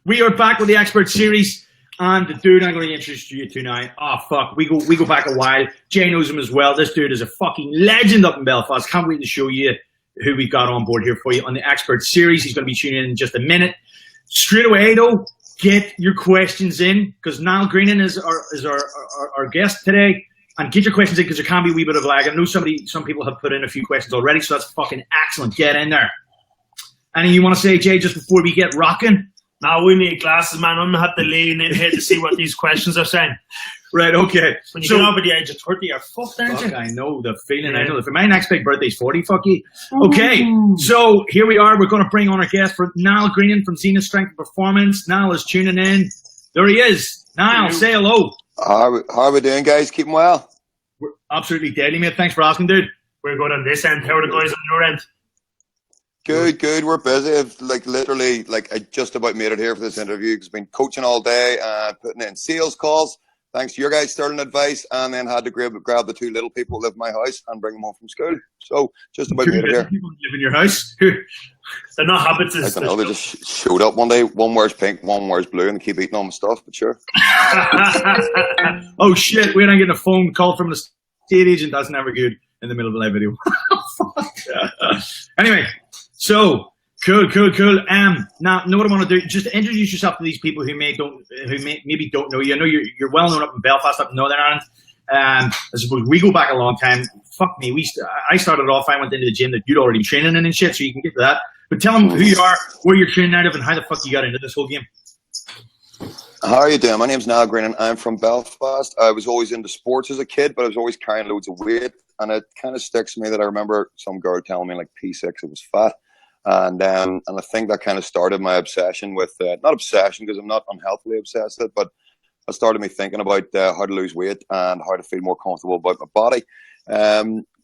We are back with the expert series, and the dude I'm going to introduce you to now. Oh fuck, we go back a while. Jay knows him as well. This dude is a fucking legend up in Belfast. Can't wait to show you who we got on board here for you on the expert series. He's going to be tuning in just a minute. Straight away though, get your questions in because Niall Greenan is our guest today. And get your questions in because there can be a wee bit of lag. I know some people have put in a few questions already, so that's fucking excellent. Get in there. Anything you want to say, Jay, just before we get rocking? Now we need glasses, man. I'm going to have to lean in here to see what these questions are saying. Right, okay. When you get over the age of 30, you're fucked, aren't you? I know the feeling. Yeah. I know. My next big birthday is 40, fuck you. Okay, so here we are. We're going to bring on our guest for Niall Greenan from Zenith Strength and Performance. Niall is tuning in. There he is. Niall, say hello. How are we doing, guys? Keeping well? We're absolutely deadly, mate. Thanks for asking, dude. We're good on this end. How are the guys on your end? Good. We're busy. I just about made it here for this interview because I've been coaching all day and putting in sales calls. Thanks to your guys' sterling advice, and then had to grab the two little people who live in my house and bring them home from school. So just about made it here. People live in your house? They're not habits. I don't know. They just showed up one day. One wears pink, one wears blue, and they keep eating all my stuff. But sure. Oh shit! We're not getting a phone call from the estate agent. That's never good in the middle of a live video. Anyway, so cool. Now, know what I want to do? Just introduce yourself to these people who maybe don't know you. I know you're well known up in Belfast, up in Northern Ireland. I suppose we go back a long time. Fuck me. I started off. I went into the gym that you'd already been training in and shit, so you can get to that. But tell them who you are, where you're training out of, and how the fuck you got into this whole game. How are you doing? My name's Niall Greenan. I'm from Belfast. I was always into sports as a kid, but I was always carrying loads of weight, and it kind of sticks to me that I remember some girl telling me like P6 it was fat. And I think that kind of started my obsession with, not obsession because I'm not unhealthily obsessed, but it started me thinking about how to lose weight and how to feel more comfortable about my body.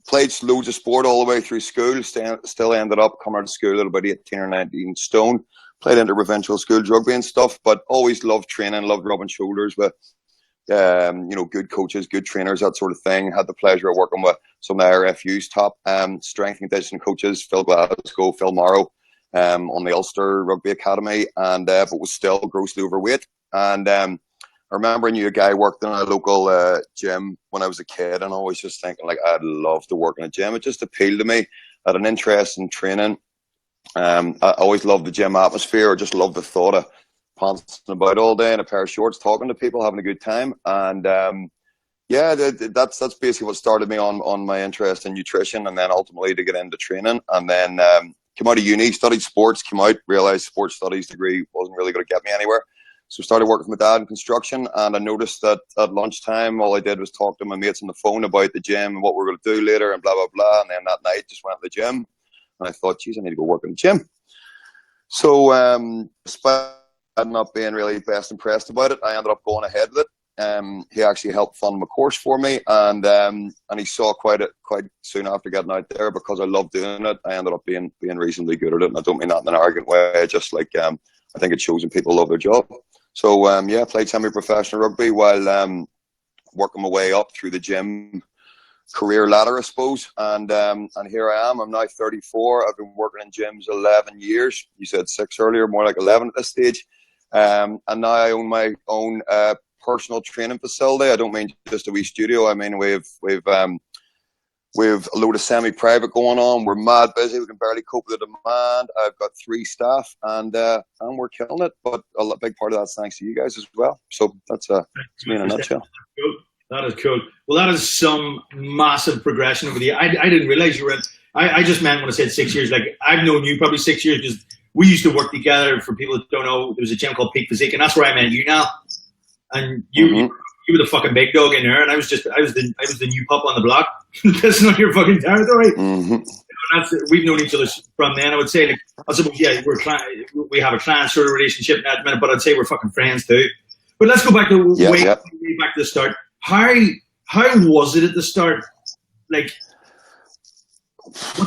Played loads of sport all the way through school, still ended up coming out of school at about 18 or 19 stone. Played interprovincial school rugby and stuff, but always loved training, loved rubbing shoulders with good coaches, good trainers, that sort of thing. Had the pleasure of working with some of the RFU's top strength and conditioning coaches, Phil Glasgow, Phil Morrow, on the Ulster Rugby Academy, and but was still grossly overweight. And I remember I knew a guy worked in a local gym when I was a kid, and I was just thinking like I'd love to work in a gym. It just appealed to me. I had an interest in training. I always loved the gym atmosphere. I just loved the thought of pouncing about all day in a pair of shorts, talking to people, having a good time. And that's basically what started me on my interest in nutrition, and then ultimately to get into training. And then came out of uni, studied sports, came out, realized sports studies degree wasn't really going to get me anywhere. So started working with my dad in construction, and I noticed that at lunchtime, all I did was talk to my mates on the phone about the gym and what we're going to do later and blah, blah, blah. And then that night just went to the gym, and I thought, geez, I need to go work in the gym. So despite not being really best impressed about it, I ended up going ahead with it. He actually helped fund my course for me, and he saw quite soon after getting out there, because I loved doing it, I ended up being reasonably good at it. And I don't mean that in an arrogant way, just like I think it shows when people love their job. So I played semi-professional rugby while working my way up through the gym career ladder, I suppose. And here I am. I'm now 34. I've been working in gyms 11 years. You said 6 earlier, more like 11 at this stage. And now I own my own personal training facility. I don't mean just a wee studio. I mean we've a load of semi-private going on. We're mad busy. We can barely cope with the demand. I've got 3 staff, and we're killing it. But a big part of that's thanks to you guys as well. So that's me in a nutshell. That is cool. Well, that is some massive progression over the year. I didn't realize you were. I just meant when I said 6 years. Like I've known you probably 6 years because we used to work together. For people that don't know, there was a gym called Peak Physique, and that's where I met you now. And you were the fucking big dog in there, and I was the new pup on the block. That's not your fucking territory. We've known each other from then. I would say, like, I suppose, yeah, we have a client sort of relationship in that minute, but I'd say we're fucking friends too. But let's go back to way back to the start. How was it at the start? Like,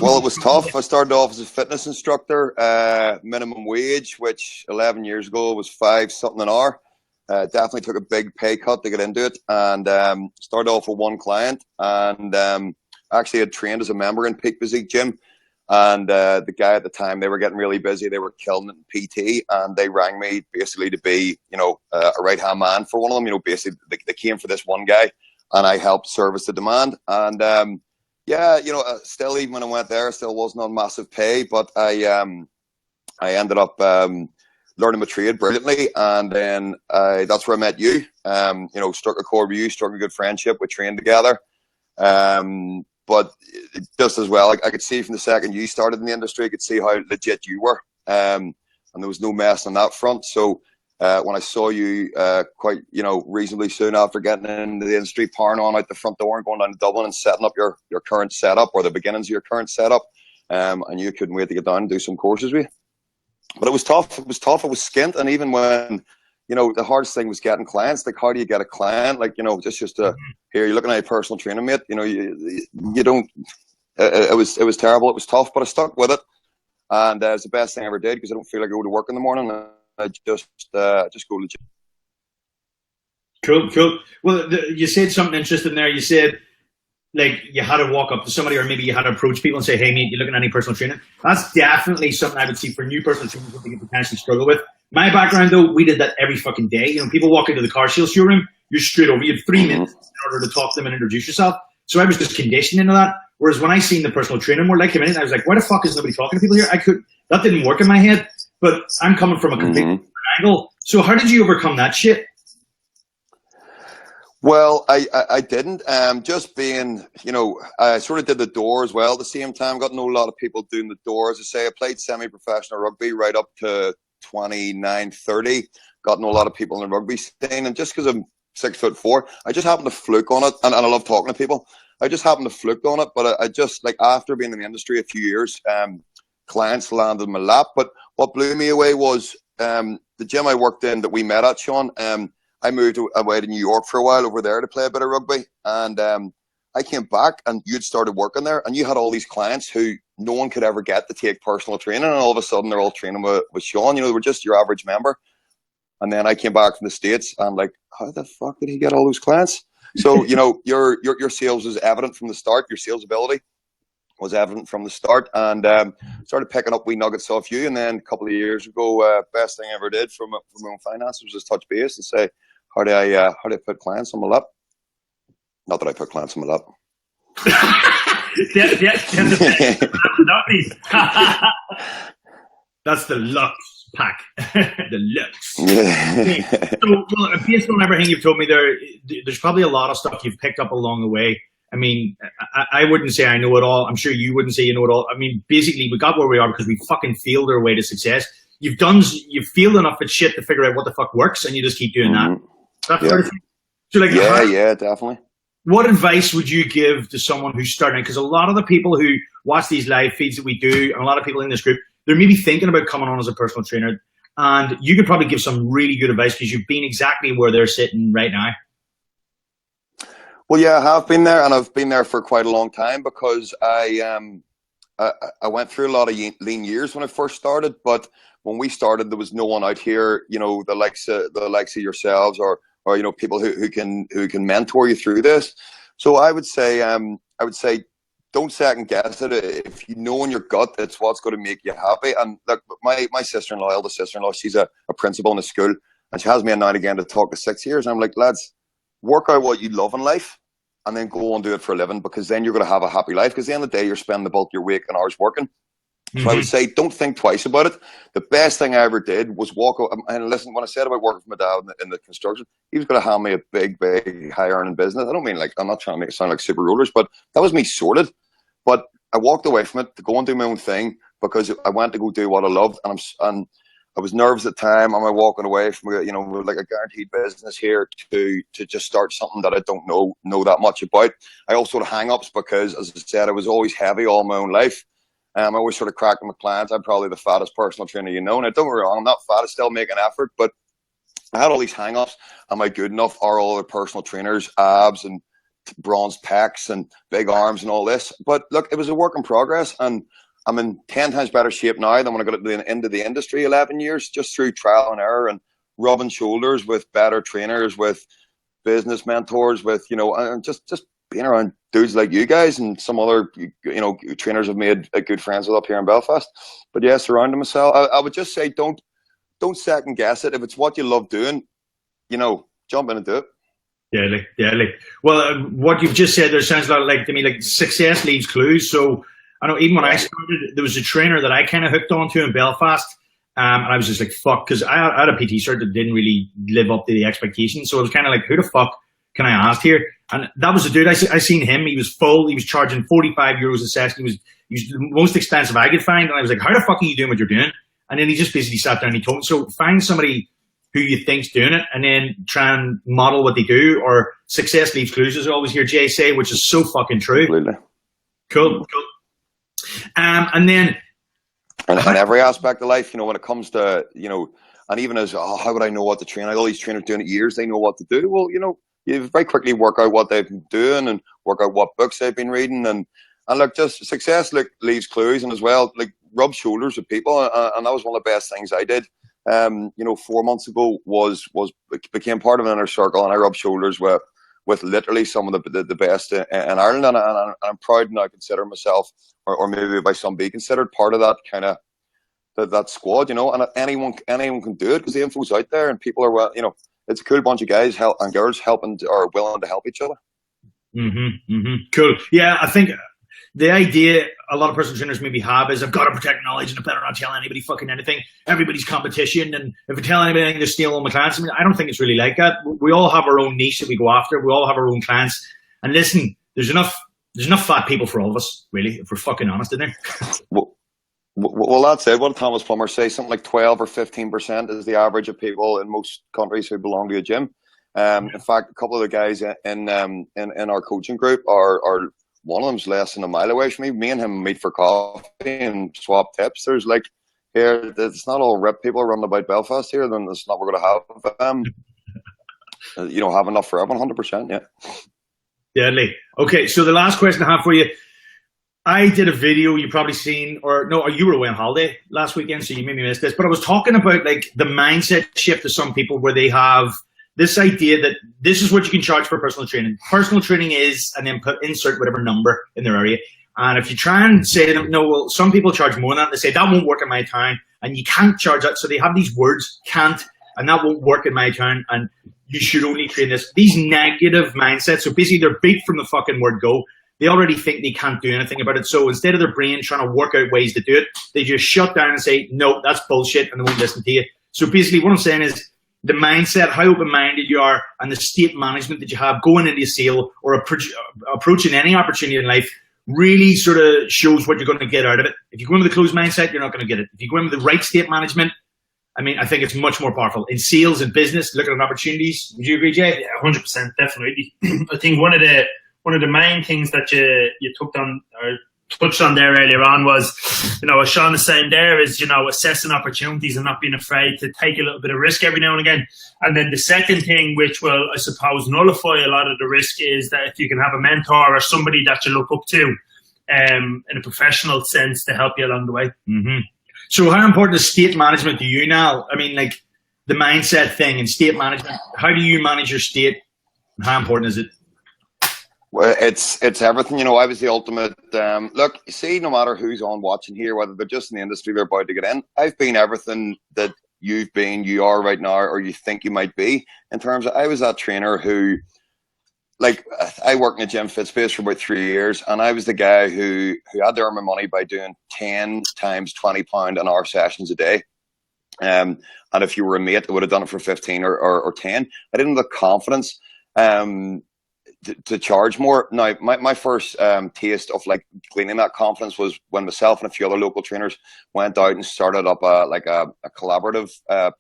well, it was tough. I started off as a fitness instructor, minimum wage, which 11 years ago was 5 something an hour. Definitely took a big pay cut to get into it, and started off with 1 client, and actually had trained as a member in Peak Physique Gym, And the guy at the time, they were getting really busy. They were killing it in PT, and they rang me basically to be, a right-hand man for one of them. Basically they came for this one guy, and I helped service the demand. And still, even when I went there, still wasn't on massive pay, but I ended up learning my trade brilliantly, and then that's where I met you. Struck a chord with you, struck a good friendship. We trained together. But just as well, I could see from the second you started in the industry, I could see how legit you were. And there was no mess on that front. So when I saw you quite, reasonably soon after getting into the industry, powering on out the front door and going down to Dublin and setting up your current setup, or the beginnings of your current setup, and you couldn't wait to get down and do some courses with you. But it was tough. It was skint. And even when, the hardest thing was getting clients. Like, how do you get a client? Like, just to here, you're looking at a personal trainer, mate. You don't. It was terrible. It was tough, but I stuck with it, and it's the best thing I ever did, because I don't feel like I go to work in the morning. I just go legit. Cool. Well, you said something interesting there. You said, like, you had to walk up to somebody, or maybe you had to approach people and say, "Hey, mate, you looking at any personal training?" That's definitely something I would see for new personal trainers that they could potentially struggle with. My background, though, we did that every fucking day. People walk into the car sales showroom, you're straight over. You have 3 minutes in order to talk to them and introduce yourself. So I was just conditioned into that. Whereas when I seen the personal trainer more like him in it, I was like, why the fuck is nobody talking to people here? That didn't work in my head. But I'm coming from a completely different angle. So how did you overcome that shit? Well, I didn't. Just being, I sort of did the door as well at the same time. Got to know a lot of people doing the door. As I say, I played semi-professional rugby right up to 29, 30. Got to know a lot of people in the rugby scene. And just because I'm 6'4", I just happened to fluke on it. And I love talking to people. I just happened to fluke on it. But I just, like, after being in the industry a few years, clients landed in my lap. But what blew me away was the gym I worked in that we met at, Sean. I moved away to New York for a while over there to play a bit of rugby. And I came back, and you'd started working there, and you had all these clients who no one could ever get to take personal training. And all of a sudden they're all training with Sean. They were just your average member. And then I came back from the States, and I'm like, how the fuck did he get all those clients? So, your sales was evident from the start. Your sales ability was evident from the start, and started picking up wee nuggets off you. And then a couple of years ago, best thing I ever did for my own finances was just touch base and say, how do I put clients on my lap? Not that I put clients on my lap. That's the Lux pack. The Lux. Yeah. So, well, based on everything you've told me there's probably a lot of stuff you've picked up along the way. I mean, I wouldn't say I know it all. I'm sure you wouldn't say you know it all. I mean, basically, we got where we are because we fucking failed our way to success. You've failed enough at shit to figure out what the fuck works, and you just keep doing that. That's so, like, yeah, definitely. What advice would you give to someone who's starting? Because a lot of the people who watch these live feeds that we do, and a lot of people in this group, they're maybe thinking about coming on as a personal trainer, and you could probably give some really good advice because you've been exactly where they're sitting right now. Well, yeah, I have been there, and I've been there for quite a long time, because I went through a lot of lean years when I first started. But when we started, there was no one out here, the likes of yourselves, or people who can mentor you through this. So I would say don't second guess it. If you know in your gut it's what's going to make you happy. And look, my sister-in-law, eldest sister-in-law, she's a principal in a school, and she has me in now and again to talk to 6 years. And I'm like, lads, work out what you love in life, and then go and do it for a living, because then you're going to have a happy life. Because at the end of the day, you're spending the bulk of your week and hours working. So I would say, don't think twice about it. The best thing I ever did was walk out. And listen, when I said about working for my dad in the construction, he was going to hand me a big, high earning business. I don't mean, like, I'm not trying to make it sound like super rollers, but that was me sorted. But I walked away from it to go and do my own thing, because I went to go do what I loved. And I was nervous at the time. Am I walking away from, like a guaranteed business here to just start something that I don't know that much about? I also had hang-ups because, as I said, I was always heavy all my own life. I always sort of cracking my clients. I'm probably the fattest personal trainer you know. And don't get me wrong, I'm not fat. I still make an effort. But I had all these hang-ups. Am I good enough? Are all other personal trainers abs and bronze pecs and big arms and all this? But look, it was a work in progress. And I'm in 10 times better shape now than when I got into the industry 11 years, just through trial and error and rubbing shoulders with better trainers, with business mentors, with, and just being around dudes like you guys and some other, trainers I've made good friends with up here in Belfast. But yeah, surrounding myself. I would just say don't second guess it. If it's what you love doing, jump in and do it. Deadly. Well, what you've just said there sounds a lot like to me like success leaves clues. So I know even when I started, there was a trainer that I kind of hooked onto in Belfast. And I was just like, fuck, because I had a PT cert that didn't really live up to the expectations. So I was kind of like, who the fuck can I ask here? And that was a dude, I seen him. He was full. He was charging 45 euros a session. He was the most expensive I could find. And I was like, how the fuck are you doing what you're doing? And then he just basically sat down and he told me, so find somebody who you think's doing it and then try and model what they do, or success leaves clues, as I always hear Jay say, which is so fucking true. Completely. Cool. And then... And every aspect of life, when it comes to, and even as, how would I know what to train? All these trainers doing it years, they know what to do. Well, you very quickly work out what they've been doing and work out what books they've been reading. And look, just success leaves clues, and as well, like rub shoulders with people. And that was one of the best things I did. 4 months ago became part of an inner circle, and I rubbed shoulders with literally some of the best in Ireland, and I'm proud now. Consider myself, or maybe by some be considered part of that kind of that squad, And anyone can do it because the info's out there, and people are it's a cool bunch of guys and girls helping or willing to help each other. Cool. Yeah, I think the idea a lot of personal trainers maybe have is I've got to protect knowledge and I better not tell anybody fucking anything. Everybody's competition, and if I tell anybody, they're stealing all my clients. I mean, I don't think it's really like that. We all have our own niche that we go after. We all have our own clients. And listen, there's enough fat people for all of us, really, if we're fucking honest, isn't there? Well, that's it. What did Thomas Plummer say? Something like 12 or 15% is the average of people in most countries who belong to a gym. In fact, a couple of the guys in our coaching group are one of them's less than a mile away from me. Me and him meet for coffee and swap tips. There's like, here, it's not all rip people running about Belfast here, then it's not we're going to have. Have enough for everyone, 100%, yeah. Deadly. Okay, so the last question I have for you. I did a video you've probably seen, or you were away on holiday last weekend, so you maybe missed this, but I was talking about like the mindset shift of some people where they have this idea that this is what you can charge for personal training. Personal training is, and then insert whatever number in their area. And if you try and say to them, no, well, some people charge more than that. They say, that won't work in my town, and you can't charge that. So they have these words, can't, and that won't work in my town, and you should only train this. These negative mindsets. So basically they're beat from the fucking word go. They already think they can't do anything about it. So instead of their brain trying to work out ways to do it, they just shut down and say, no, that's bullshit, and they won't listen to you. So basically what I'm saying is the mindset, how open-minded you are, and the state management that you have going into a sale or approaching any opportunity in life really sort of shows what you're going to get out of it. If you go in with a closed mindset, you're not going to get it. If you go in with the right state management, I mean, I think it's much more powerful. In sales and business, looking at opportunities. Would you agree, Jay? Yeah, 100%, definitely. I think one of the main things that you touched on there earlier on was, as Sean is saying there, is, assessing opportunities and not being afraid to take a little bit of risk every now and again. And then the second thing, which will, I suppose, nullify a lot of the risk, is that if you can have a mentor or somebody that you look up to in a professional sense to help you along the way. Mm-hmm. So how important is state management to you now? I mean, like the mindset thing and state management, how do you manage your state? How important is it? Well, it's everything. I was the ultimate. Look, you see, no matter who's on watching here, whether they're just in the industry, they're about to get in. I've been everything that you've been, you are right now, or you think you might be. In terms of, I was that trainer who, like, I worked in a gym fit space for about 3 years, and I was the guy who had to earn my money by doing 10 times £20 an hour sessions a day. And if you were a mate, I would have done it for 15 or 10. I didn't have the confidence to charge more. Now, my first taste of like gaining that confidence was when myself and a few other local trainers went out and started up a collaborative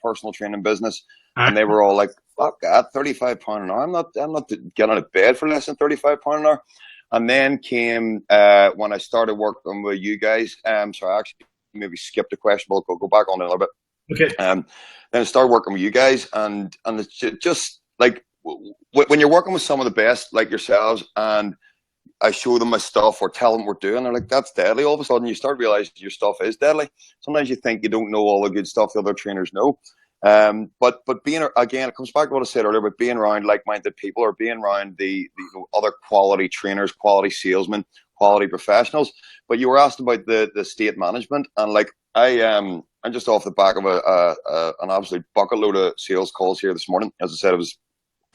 personal training business, and they were all like, "Fuck that, £35 an hour. I'm not getting out of bed for less than £35 an hour." And then came when I started working with you guys. So I actually maybe skipped a question, but I'll go back on it a little bit. Okay. Then I started working with you guys, and it's just like, when you're working with some of the best like yourselves, and I show them my stuff or tell them we're doing, they're like, that's deadly. All of a sudden you start realizing your stuff is deadly. Sometimes you think you don't know all the good stuff the other trainers know. But being, again, it comes back to what I said earlier, but being around like-minded people, or being around the other quality trainers, quality salesmen, quality professionals. But you were asked about the state management, and like I'm just off the back of an absolute bucket load of sales calls here this morning. As I said,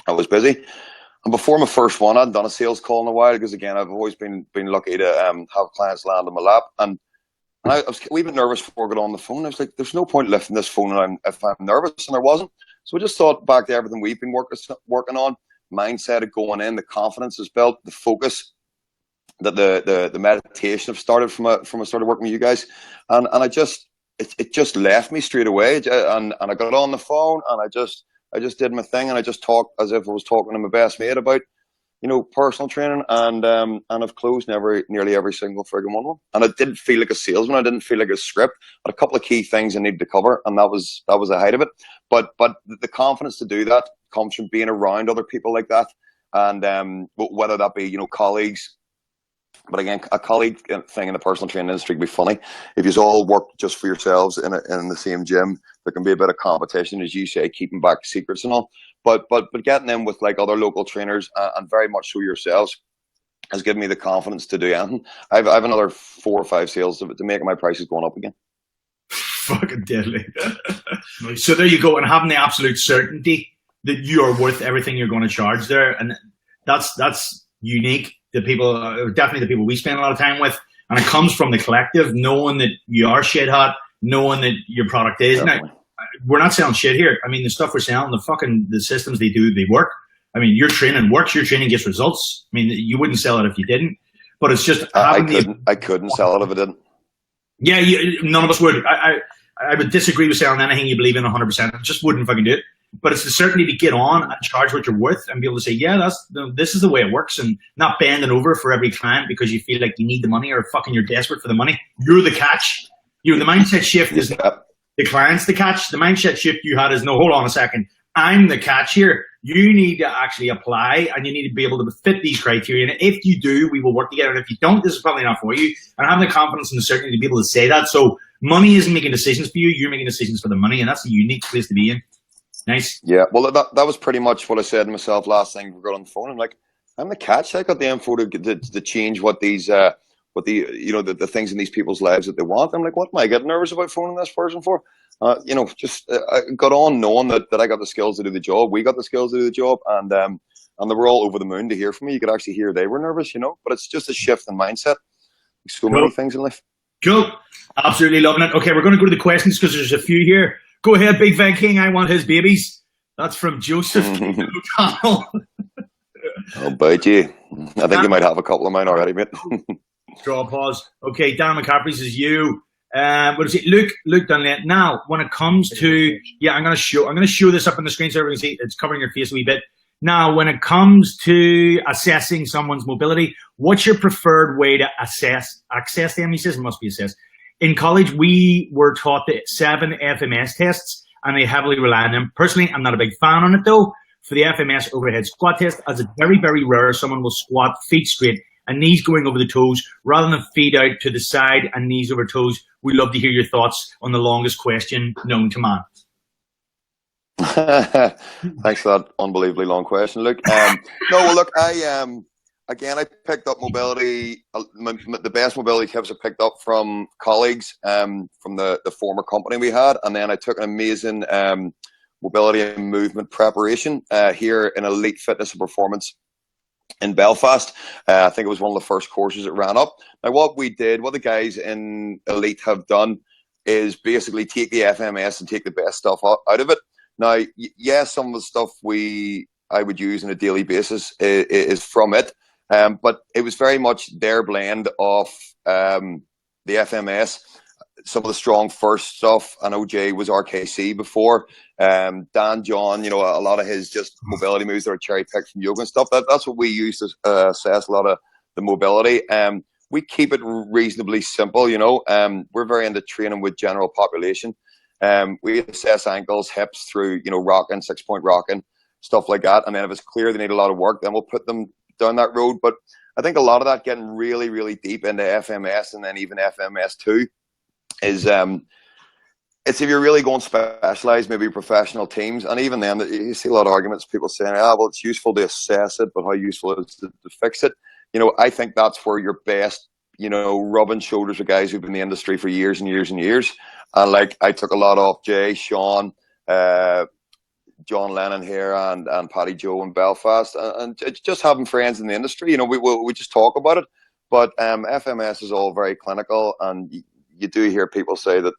I was busy. And before my first one, I'd done a sales call in a while, because again, I've always been lucky to have clients land in my lap. And I was a wee bit nervous before I got on the phone. I was like, there's no point lifting this phone if I'm nervous, and I wasn't. So I just thought back to everything we've been working on, mindset of going in, the confidence is built, the focus, that the meditation have started from I started working with you guys. And it just left me straight away. And I got on the phone, and I just did my thing, and I just talked as if I was talking to my best mate about, personal training, and I've closed nearly every single friggin' one of them. And I didn't feel like a salesman. I didn't feel like a script. I had a couple of key things I needed to cover, and that was the height of it. But the confidence to do that comes from being around other people like that, and whether that be colleagues. But again, a colleague thing in the personal training industry can be funny. If you all work just for yourselves in the same gym, there can be a bit of competition, as you say, keeping back secrets and all. But getting in with like other local trainers, and very much so yourselves, has given me the confidence to do anything. I've another 4 or 5 sales to make my prices going up again. Fucking deadly. So there you go, and having the absolute certainty that you are worth everything you're going to charge there, and that's unique. The people, definitely the people we spend a lot of time with, and it comes from the collective, knowing that you are shit hot, knowing that your product is. Definitely. Now, we're not selling shit here. I mean, the stuff we're selling, the systems they do, they work. I mean, your training works, your training gets results. I mean, you wouldn't sell it if you didn't, but it's just I couldn't sell it if I didn't. Yeah, none of us would. I would disagree with selling anything you believe in 100%. I just wouldn't fucking do it. But it's the certainty to get on and charge what you're worth, and be able to say, yeah, this is the way it works, and not bending over for every client because you feel like you need the money, or fucking you're desperate for the money. You're the catch. The mindset shift is not the client's the catch. The mindset shift you had is, no, hold on a second. I'm the catch here. You need to actually apply, and you need to be able to fit these criteria. And if you do, we will work together. And if you don't, this is probably not for you. And having the confidence and the certainty to be able to say that. So money isn't making decisions for you. You're making decisions for the money, and that's a unique place to be in. Nice. Yeah, well, that was pretty much what I said to myself last thing we got on the phone. I'm like, I'm the catch. I got the info to change what these the things in these people's lives that they want. I'm like, what am I getting nervous about phoning this person for? I got on knowing that I got the skills to do the job. We got the skills to do the job, and they were all over the moon to hear from me. You could actually hear they were nervous, but it's just a shift in mindset. So many things in life. Cool. Absolutely loving it. Okay, we're going to go to the questions because there's a few here. Go ahead, Big Van King. I want his babies. That's from Joseph O'Donnell. I'll bite you. I think you might have a couple of mine already, mate. Draw a pause. Okay, Dan McCaffrey's is you. What is it? Luke Dunlap. Now, when it comes to, I'm going to show this up on the screen so everyone can see. It's covering your face a wee bit. Now, when it comes to assessing someone's mobility, what's your preferred way to access them? He says it must be assessed. In college, we were taught the 7 FMS tests, and they heavily rely on them. Personally, I'm not a big fan on it, though. For the FMS overhead squat test, as it's very, very rare, someone will squat feet straight and knees going over the toes rather than feet out to the side and knees over toes. We'd love to hear your thoughts on the longest question known to man. Thanks for that unbelievably long question, Luke. I picked up mobility. The best mobility tips I picked up from colleagues from the former company we had, and then I took an amazing mobility and movement preparation here in Elite Fitness and Performance in Belfast. I think it was one of the first courses that ran up. Now, what the guys in Elite have done is basically take the FMS and take the best stuff out of it. Now, yes, some of the stuff I would use on a daily basis is from it. But it was very much their blend of the FMS, some of the strong first stuff. I know Jay was RKC before. Dan John, a lot of his just mobility moves that are cherry picked from yoga and stuff. That's what we use to assess a lot of the mobility. We keep it reasonably simple, we're very into training with general population. We assess ankles, hips through, rocking, 6-point rocking, stuff like that. And then if it's clear they need a lot of work, then we'll put them down that road. But I think a lot of that getting really, really deep into FMS and then even FMS2 is it's if you're really going specialised, maybe professional teams, and even then, you see a lot of arguments. People saying, well, it's useful to assess it, but how useful is it to fix it? I think that's where you're best. Rubbing shoulders with guys who've been in the industry for years and years and years. And like, I took a lot off Jay, Sean, John Lennon here, and Paddy Joe in Belfast, and just having friends in the industry. We just talk about it. But FMS is all very clinical, and you do hear people say that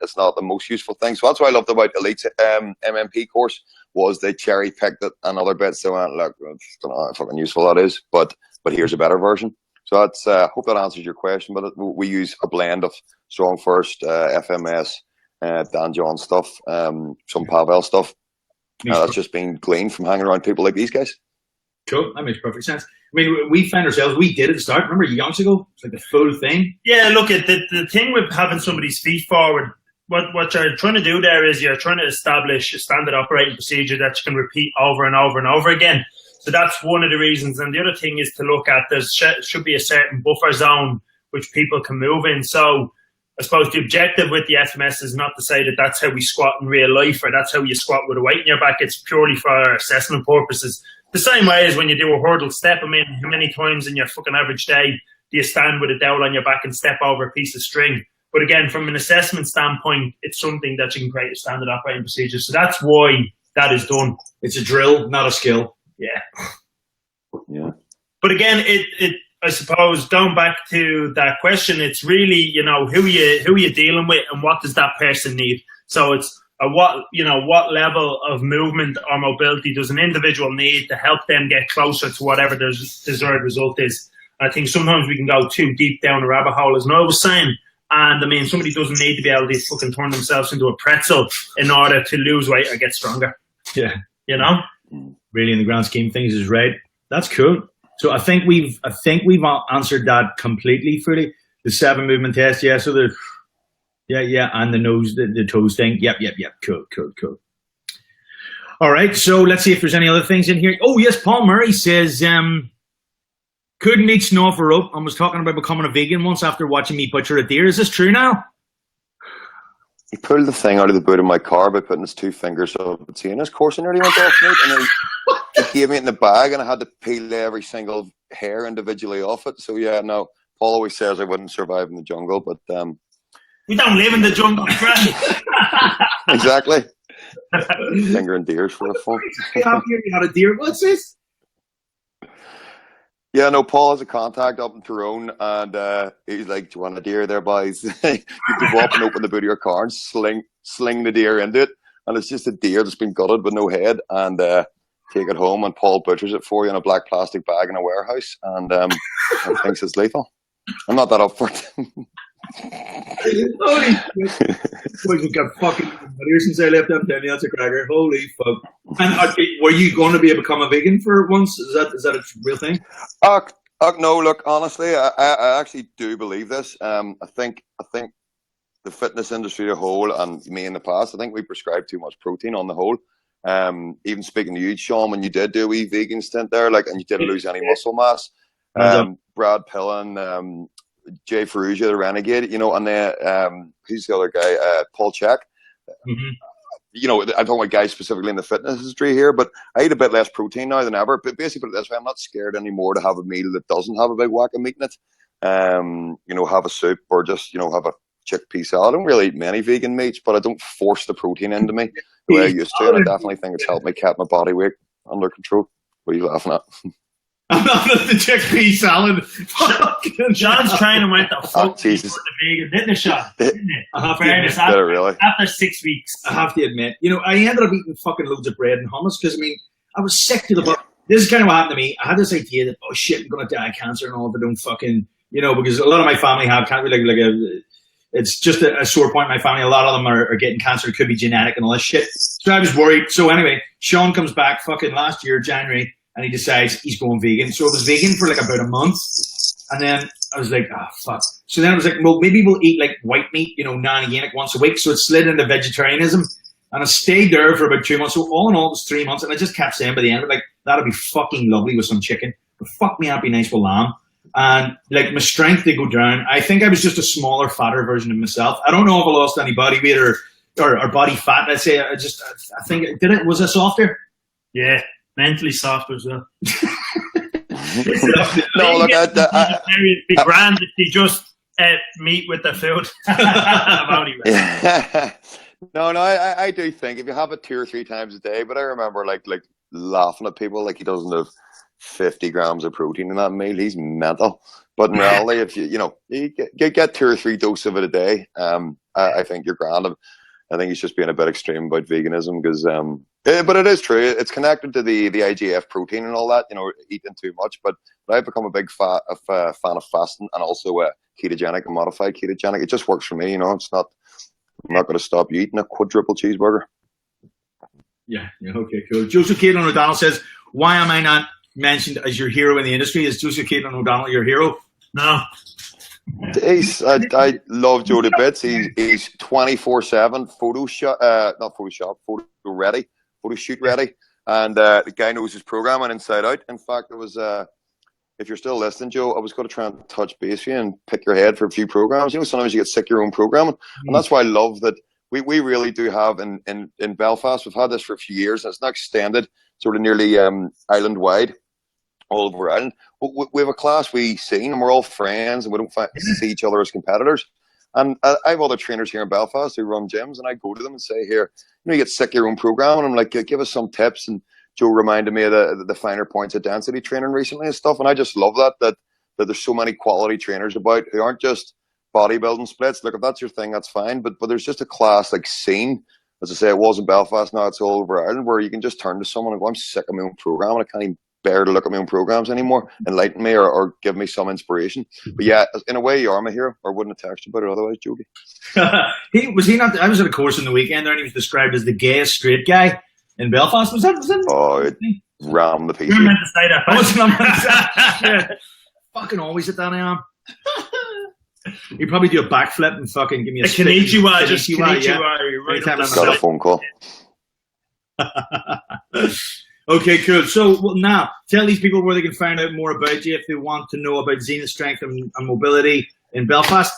it's not the most useful thing. So that's what I loved about Elite's MMP course, was they cherry picked it and other bits. So I went, look, I don't know how fucking useful that is, but here's a better version. So that's hope that answers your question. But we use a blend of Strong First, FMS, Dan John stuff, some Pavel stuff. That's just been gleaned from hanging around people like these guys. Cool, that makes perfect sense. I mean, we found ourselves, we did at the start, remember, yonks ago? It's like the full thing. Yeah, look, the thing with having somebody's feet forward, what you're trying to do there is you're trying to establish a standard operating procedure that you can repeat over and over and over again. So that's one of the reasons. And the other thing is to look at, there should be a certain buffer zone which people can move in. So I suppose the objective with the FMS is not to say that that's how we squat in real life, or that's how you squat with a weight in your back. It's purely for assessment purposes. The same way as when you do a hurdle step. I mean, how many times in your fucking average day do you stand with a dowel on your back and step over a piece of string? But again, from an assessment standpoint, it's something that you can create a standard operating procedure. So that's why that is done. It's a drill, not a skill. Yeah. But again, I suppose going back to that question, it's really, who are you dealing with, and what does that person need? So it's what level of movement or mobility does an individual need to help them get closer to whatever their desired result is. I think sometimes we can go too deep down the rabbit hole, as Noel was saying. And I mean, somebody doesn't need to be able to fucking turn themselves into a pretzel in order to lose weight or get stronger. Yeah. Really, in the grand scheme of things, is right. That's cool. So I think we've answered that completely fully. The 7 movement test, yeah. So the and the nose, the toes thing. Yep. Cool. All right. So let's see if there's any other things in here. Oh yes, Paul Murray says couldn't eat snow off a rope and was talking about becoming a vegan once after watching me butcher a deer. Is this true now? He pulled the thing out of the boot of my car by putting his 2 fingers up its anus. Of course, I nearly went off, mate. And he gave me it in the bag, and I had to peel every single hair individually off it. So yeah, no. Paul always says I wouldn't survive in the jungle, but we don't live in the jungle, friend. Exactly. Fingering deers for the fun. You had a deer. What's this? Yeah, no, Paul has a contact up in Tyrone, and he's like, do you want a deer there, boys? You can go up and open the boot of your car and sling the deer into it, and it's just a deer that's been gutted with no head, and take it home, and Paul butchers it for you in a black plastic bag in a warehouse, and thinks it's lethal. I'm not that up for it. Holy shit. We've got fucking here since I left them down the cracker. Holy fuck. And were you going to become a vegan for once? Is that a real thing? No, look, honestly, I actually do believe this. I think the fitness industry as a whole, and me in the past, I think we prescribe too much protein on the whole. Even speaking to you, Sean, when you did do a wee vegan stint there, and you didn't lose any muscle mass, Brad Pillen, Jay Ferrugia, the Renegade, and then who's the other guy? Paul Check. Mm-hmm. I'm talking about guys specifically in the fitness industry here, but I eat a bit less protein now than ever. But basically, put it this way, I'm not scared anymore to have a meal that doesn't have a big whack of meat in it. Have a soup or just, have a chickpea salad. I don't really eat many vegan meats, but I don't force the protein into me the way I used to. And I definitely think it's helped me keep my body weight under control. What are you laughing at? I'm not at the chickpea salad. John's training went the fuck Jesus. For the vegan, didn't it, Sean? Didn't it? Fairness, after 6 weeks. I have to admit, I ended up eating fucking loads of bread and hummus because, I was sick to the butt. This is kind of what happened to me. I had this idea that, oh shit, I'm going to die of cancer and all, if I don't fucking, because a lot of my family have cancer, it's just a sore point in my family. A lot of them are getting cancer. It could be genetic and all this shit. So I was worried. So anyway, Sean comes back fucking last year, January, and he decides he's going vegan. So I was vegan for about a month. And then I was like, fuck. So then I was like, well, maybe we'll eat white meat, non-organic once a week. So it slid into vegetarianism. And I stayed there for about 2 months. So all in all, it was 3 months. And I just kept saying by the end of it, that'd be fucking lovely with some chicken. But fuck me, that'd be nice with lamb. And my strength did go down. I think I was just a smaller, fatter version of myself. I don't know if I lost any body weight or or body fat, let's say. I think, was it softer? Yeah, mentally softer as well. No, look, it'd be grand if you just meet with the food. Yeah. No, I do think if you have it 2 or 3 times a day, but I remember like laughing at people like he doesn't have 50 grams of protein in that meal. He's mental. But in reality, if you get 2 or 3 doses of it a day, I think you're grand. I think he's just being a bit extreme about veganism because, but it is true. It's connected to the IGF protein and all that. Eating too much. But I've become a big fan of fasting and also ketogenic and modified ketogenic. It just works for me. It's not. I'm not going to stop you eating a quadruple cheeseburger. Yeah. Okay, cool. Joseph Caitlin O'Donnell says, "Why am I not mentioned as your hero in the industry? Is Joseph Caitlin O'Donnell your hero?" No. I love Joe to bits. He's 24/7 photo shoot ready, and the guy knows his program and inside out. In fact, it was if you're still listening, Joe, I was going to try and touch base with you and pick your head for a few programs. Sometimes you get sick of your own programming, and that's why I love that we really do have in Belfast. We've had this for a few years, and it's now extended sort of nearly island wide. All over Ireland. But we have a class we seen, and we're all friends, and we don't see each other as competitors. And I have other trainers here in Belfast who run gyms, and I go to them and say, "Here, you get sick of your own program," and I'm like, "Give us some tips." And Joe reminded me of the finer points of density training recently and stuff, and I just love that there's so many quality trainers about who aren't just bodybuilding splits. Look, if that's your thing, that's fine. But there's just a class like scene. As I say, it was in Belfast, now it's all over Ireland, where you can just turn to someone and go, "I'm sick of my own program, and I can't even bear to look at my own programs anymore, enlighten me or give me some inspiration." But yeah, in a way you are my hero, or wouldn't have texted about it otherwise, Jody. he not? I was at a course in the weekend there, and he was described as the gayest straight guy in Belfast. Was that? Oh, it rammed the piece. You're meant to say that. Yeah. Fucking always at that I am. He'd probably do a backflip and fucking give me a konnichiwa. Just konnichiwa. Yeah. Got a phone call. Okay, cool. So now, tell these people where they can find out more about you if they want to know about Zenith Strength and Mobility in Belfast.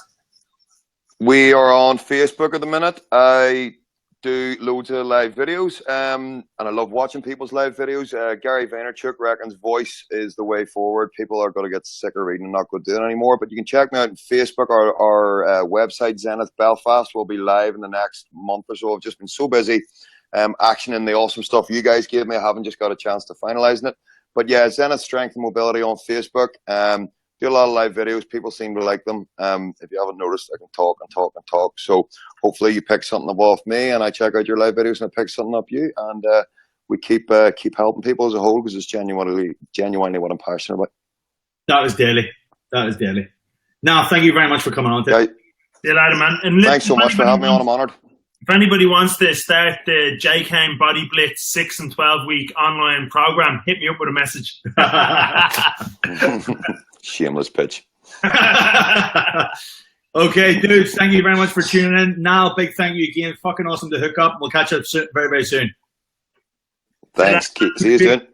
We are on Facebook at the minute. I do loads of live videos, and I love watching people's live videos. Gary Vaynerchuk reckons voice is the way forward. People are going to get sick of reading and not going to do it anymore. But you can check me out on Facebook. Our website, Zenith Belfast, will be live in the next month or so. I've just been so busy actioning the awesome stuff you guys gave me. I haven't just got a chance to finalizing it. But yeah, Zenith Strength and Mobility on Facebook. Do a lot of live videos. People seem to like them. If you haven't noticed, I can talk and talk and talk. So hopefully you pick something up off me, and I check out your live videos and I pick something up you, and we keep helping people as a whole, because it's genuinely what I'm passionate about. That is daily. Now, thank you very much for coming on today. See you later, man. And thanks so much for having me on. I'm honoured. If anybody wants to start the JCAM Body Blitz 6 and 12 week online program, hit me up with a message. Shameless pitch. Okay, dudes, thank you very much for tuning in. Niall, big thank you again. Fucking awesome to hook up. We'll catch up soon, very, very soon. Thanks. See you soon.